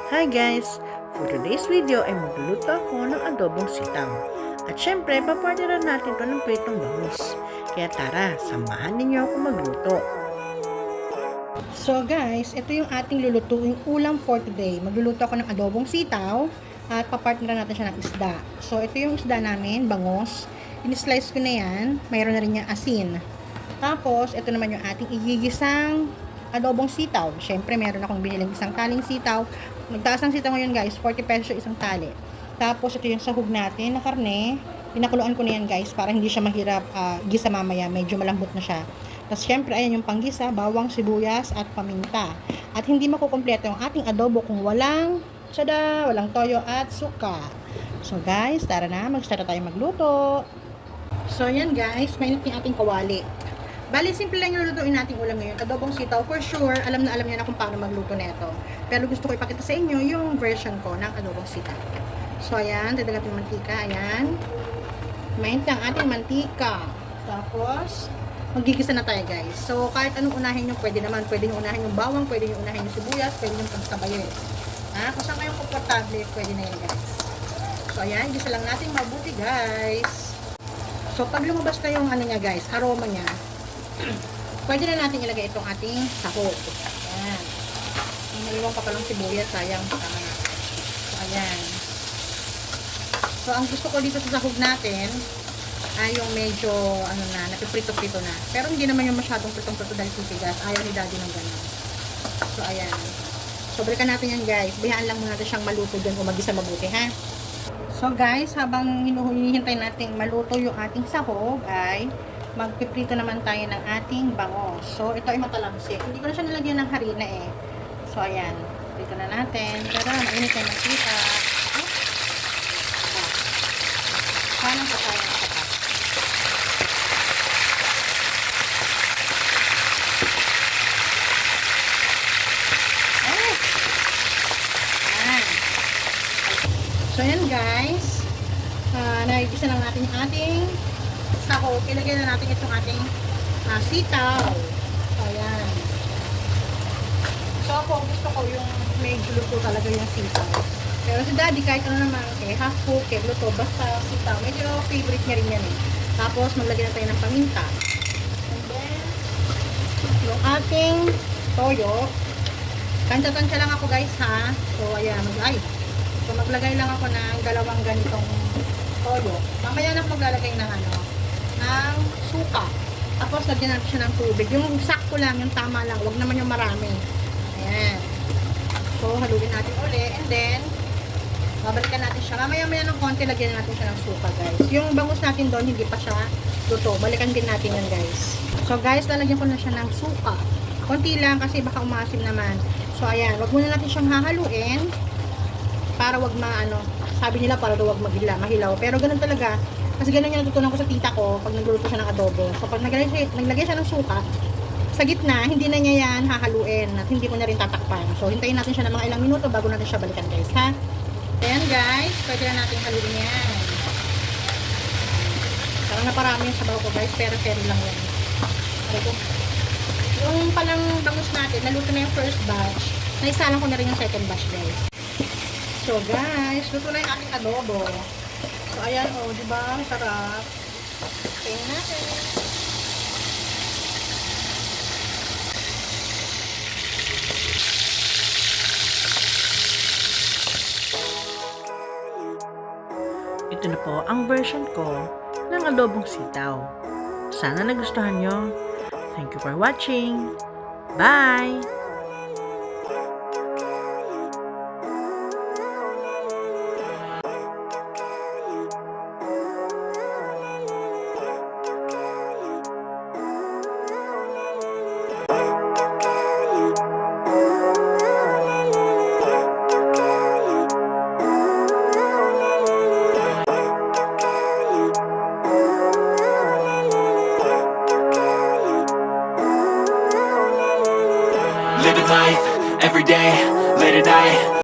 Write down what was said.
Hi guys! For today's video ay magluluto ako ng adobong sitaw. At syempre, papartneran natin ito ng pritong bangus. Kaya tara, samahan ninyo ako magluto. So guys, ito yung ating lulutuing ulam for today. Magluluto ako ng adobong sitaw at papartneran natin siya ng isda. So ito yung isda namin, bangus. In-slice ko na yan. Mayroon na rin yung asin. Tapos, ito naman yung ating igigisang adobong sitaw. Syempre, meron akong biniling isang taling sitaw. Nagtaas ng sitaw ngayon guys, 40 pesos isang tali. Tapos, ito yung sahog natin na karne. Pinakuluan ko na yan guys, para hindi siya mahirap gisa mamaya. Medyo malambot na siya. Tapos, syempre, ayan yung panggisa, bawang, sibuyas, at paminta. At hindi makukumpleto yung ating adobo kung walang walang toyo at suka. So guys, tara na, mag-start tayo magluto. So, yan guys, mainit yung ating kawali. Bali, simple lang yung lulutuin natin ulam ngayon. Adobong sitaw, for sure, alam niyo na kung paano magluto nito. Pero gusto ko ipakita sa inyo yung version ko ng adobong sitaw. So, ayan, dadagat yung mantika, ayan. Mainit ang ating mantika. Tapos, magigisa na tayo guys. So, kahit anong unahin nyo, pwede naman. Pwede nyo unahin yung bawang, pwede nyo unahin yung sibuyas, pwede nyo pagsabayin. Kung saan kayong komportable, pwede na yan guys. So, ayan, gisa lang natin mabuti guys. So, pag lumabas na yung ano niya guys, aroma niya, pwede na natin ilagay itong ating sahog. Ayan. Naiwan pa palang sibuyas, sayang. So, ayan. So, ang gusto ko dito sa sahog natin, ay yung medyo, ano na, napiprito-prito na. Pero hindi naman yung masyadong pritong-prito dahil titigas. Ayaw ni daddy ng ganun. So, ayan. So, balikan natin yan guys. Bihaan lang muna natin siyang maluto dyan kung mag-isa mabuti, ha? So guys, habang hinihintay natin maluto yung ating sahog, ay magpiprito naman tayo ng ating bangos. So ito ay matalabsik. Hindi ko na siya nilagyan ng harina eh. So ayan, prito na natin. Tara, mainit yung mantika. Paano pa tayo nakapat? So, yan guys. Nagigisa lang natin yung ating sahog. Ilagay na natin itong ating sitaw. So, yan. So, ako gusto ko yung medyo luto talaga yung sitaw. Pero si daddy, kahit ano naman, half cook, luto, basta sitaw. Medyo favorite niya rin yan eh. Tapos, maglagay na tayo ng paminta. And then, yung ating toyo. Tansya-tansya lang ako guys ha. So, ayan. So, maglagay lang ako ng dalawang ganitong toyo. Mamaya na ako maglalagay ng ng suka. Tapos, lagyan natin siya ng tubig. Yung sakto lang, yung tama lang. Huwag naman yung marami. Ayan. So, haluin natin uli. And then, babalikan natin siya. Mamaya ng konti, lagyan natin siya ng suka, guys. Yung bangus natin doon, hindi pa siya luto. Balikan din natin yan, guys. So, guys, lalagyan ko na siya ng suka. Konti lang kasi baka umasim naman. So, ayan. Huwag muna natin siyang hahaluin. Para wag sabi nila para daw wag mahilaw. Pero ganun talaga. Kasi ganun yung natutunan ko sa tita ko pag nagluluto siya ng adobo. So pag naglagay siya ng suka, sa gitna, hindi na niya yan hahaluin at hindi ko na rin tatakpan. So hintayin natin siya ng mga ilang minuto bago natin siya balikan guys, ha? Ayan guys, pwede na natin haluin yan. Parang naparami yung sabaw ko guys, pero lang yan. Yung palang bangus natin, naluto na yung first batch. Naisalang ko na rin yung second batch guys. So guys, luto na yung ating adobo. So ayan di ba? Sarap. Tingnan natin. Ito na po ang version ko ng adobong sitaw. Sana nagustuhan nyo. Thank you for watching. Bye! Living life, every day, late at night